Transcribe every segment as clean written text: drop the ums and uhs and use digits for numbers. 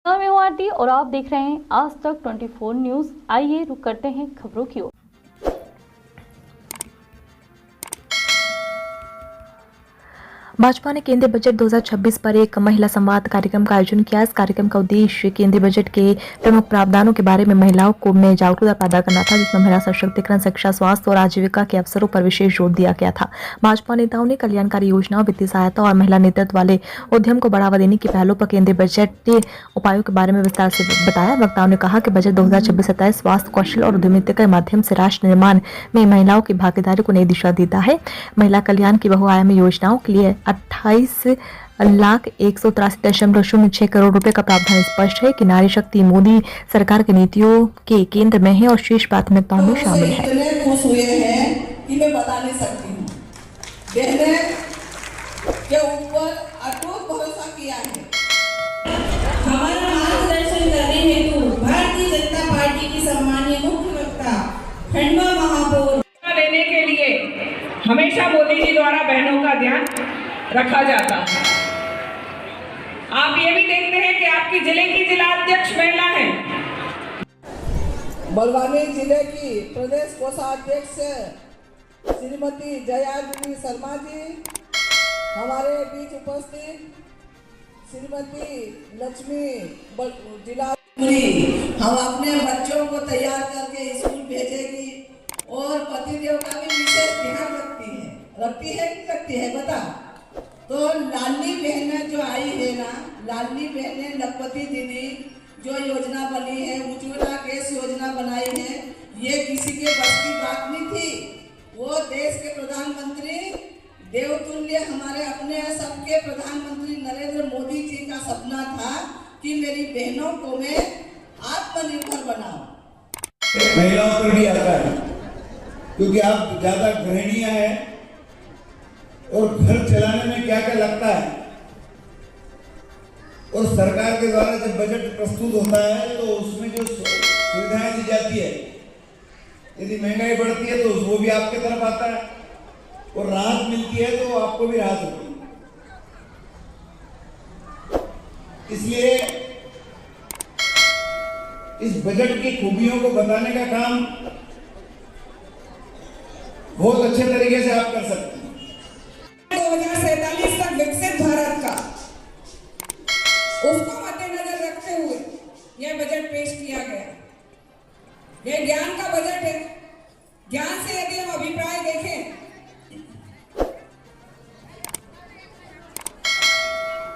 मैं हूं आरती और आप देख रहे हैं आज तक 24 न्यूज। आइए रुक करते हैं खबरों की ओर। भाजपा ने केंद्रीय बजट 2026 पर एक महिला संवाद कार्यक्रम का आयोजन किया। इस कार्यक्रम का उद्देश्य केंद्रीय बजट के प्रमुख प्रावधानों के बारे में महिलाओं को में जागरूकता पैदा करना था, जिसमें महिला सशक्तिकरण, शिक्षा, स्वास्थ्य और आजीविका के अवसरों पर विशेष जोर दिया गया था। भाजपा नेताओं ने कल्याणकारी योजनाओं, वित्तीय सहायता और महिला नेतृत्व वाले उद्यम को बढ़ावा देने की पहलों पर केंद्रीय बजट उपायों के बारे में विस्तार से बताया। वक्ताओं ने कहा कि बजट 2026-27 स्वास्थ्य, कौशल और उद्यमिता के माध्यम से राष्ट्र निर्माण में महिलाओं की भागीदारी को नई दिशा देता है। महिला कल्याण की बहुआयामी योजनाओं के लिए 28,183.06 करोड़ रुपए का प्रावधान स्पष्ट है कि नारी शक्ति मोदी सरकार की नीतियों के केंद्र में है और शीर्ष प्राथमिकताओं में शामिल है। इतने खुश हुए हैं कि मैं बता नहीं सकती हूँ। बहने के ऊपर अटूट भरोसा किया है। हमारा मार्गदर्शन करने हेतु भारतीय जनता पार्टी की सम्मानीय मुख्य वक्ता खंडवा महापौर देने के लिए हमेशा मोदी जी द्वारा बहनों का ध्यान रखा जाता है। आप ये भी देखते हैं कि आपकी जिले की जिला अध्यक्ष महिला हैं। बलवानी जिले की प्रदेश कोषाध्यक्ष श्रीमती जयादेवी शर्मा जी, हमारे बीच उपस्थित श्रीमती लक्ष्मी जिला। हम अपने बच्चों को तैयार करके स्कूल भेजेगी और पतिदेव का भी विशेष ध्यान रखती है बता। तो लाडली बहनें जो आई है ना, लाडली बहनें लखपति दीदी जो योजना बनी है, उज्ज्वला गैस योजना बनाई है, ये किसी के बस की बात नहीं थी। वो देश के प्रधानमंत्री देवतुल्य हमारे अपने सबके प्रधानमंत्री नरेंद्र मोदी जी का सपना था कि मेरी बहनों को मैं आत्मनिर्भर बनाऊं। महिलाओं पर भी आता है क्योंकि आप ज्यादा गृहिणियां हैं और घर चलाने में क्या क्या लगता है, और सरकार के द्वारा जब बजट प्रस्तुत होता है तो उसमें जो सुविधाएं दी जाती है, यदि महंगाई बढ़ती है तो वो भी आपके तरफ आता है और राहत मिलती है तो आपको भी राहत होती है। इसलिए इस बजट की खूबियों को बताने का काम बहुत अच्छे तरीके से आप कर सकते हैं। 2047 तक विकसित भारत का उसको मद्देनजर रखते हुए यह बजट पेश किया गया। यह ज्ञान का बजट है। ज्ञान से यदि हम अभिप्राय देखें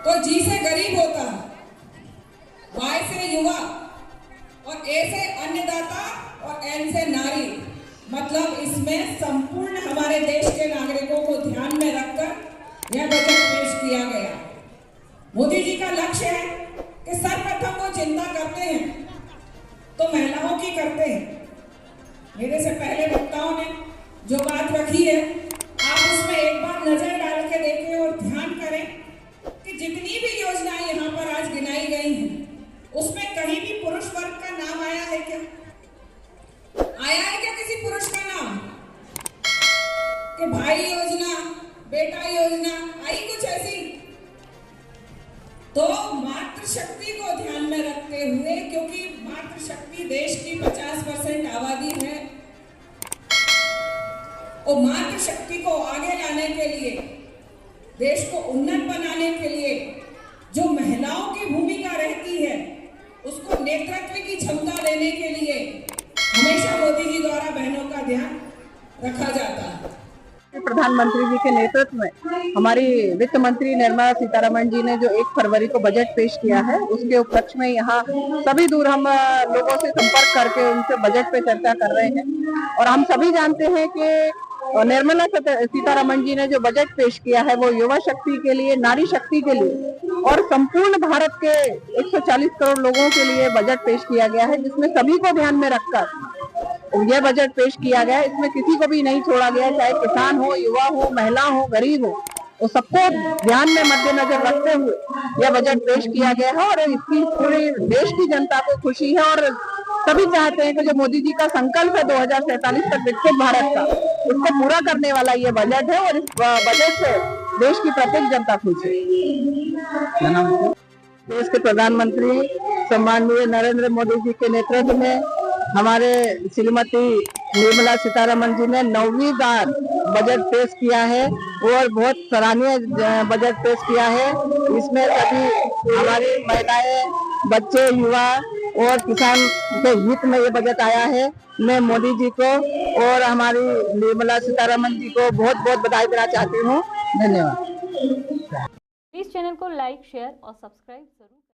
तो जी से गरीब होता है, वाई से युवा और ए से अन्नदाता और एन से नारी। मतलब इसमें संपूर्ण हमारे देश के नागरिकों को ध्यान में रखकर यह बजट पेश किया गया। मोदी जी का लक्ष्य है कि सर्वप्रथम वो चिंता करते हैं तो महिलाओं की करते हैं। मेरे से पहले वक्ताओं ने जो बात रखी है, आप उसमें एक बार नजर डाल के देखें और ध्यान करें कि जितनी भी योजनाएं यहाँ पर आज गिनाई गई हैं, उसमें कहीं भी पुरुष वर्ग का नाम आया है क्या? आया है क्या किसी पुरुष का नाम कि भाई योजना, बेटा योजना आई कुछ ऐसी? तो मातृशक्ति को ध्यान में रखते हुए, क्योंकि मातृशक्ति देश की 50% आबादी है, और मातृशक्ति को आगे लाने के लिए, देश को उन्नत बनाने के लिए जो महिलाओं की भूमिका रहती है, उसको नेतृत्व की क्षमता देने के लिए हमेशा मोदी जी द्वारा बहनों का ध्यान रखा जाता है। प्रधानमंत्री जी के नेतृत्व में हमारी वित्त मंत्री निर्मला सीतारमण जी ने जो 1 फरवरी को बजट पेश किया है, उसके उपलक्ष्य में यहाँ सभी दूर हम लोगों से संपर्क करके उनसे बजट पे चर्चा कर रहे हैं। और हम सभी जानते हैं कि निर्मला सीतारमण जी ने जो बजट पेश किया है वो युवा शक्ति के लिए, नारी शक्ति के लिए और संपूर्ण भारत के 140 करोड़ लोगों के लिए बजट पेश किया गया है, जिसमें सभी को ध्यान में रखकर यह बजट पेश किया गया है। इसमें किसी को भी नहीं छोड़ा गया, चाहे किसान हो, युवा हो, महिला हो, गरीब हो, तो सबको ध्यान में मद्देनजर रखते हुए यह बजट पेश किया गया है। और इसकी पूरी देश की जनता को खुशी है और सभी चाहते हैं कि जो मोदी जी का संकल्प है 2047 तक विकसित भारत का, उसको पूरा करने वाला ये बजट है और इस बजट से देश की प्रत्येक जनता खुश है। देश के प्रधानमंत्री सम्माननीय नरेंद्र मोदी जी के नेतृत्व में हमारे श्रीमती निर्मला सीतारमण जी ने 9वीं बार बजट पेश किया है और बहुत सराहनीय बजट पेश किया है। इसमें सभी हमारी महिलाएं, बच्चे, युवा और किसान के हित में ये बजट आया है। मैं मोदी जी को और हमारी निर्मला सीतारमण जी को बहुत बहुत बधाई देना चाहती हूँ। धन्यवाद। इस चैनल को लाइक, शेयर और सब्सक्राइब जरूर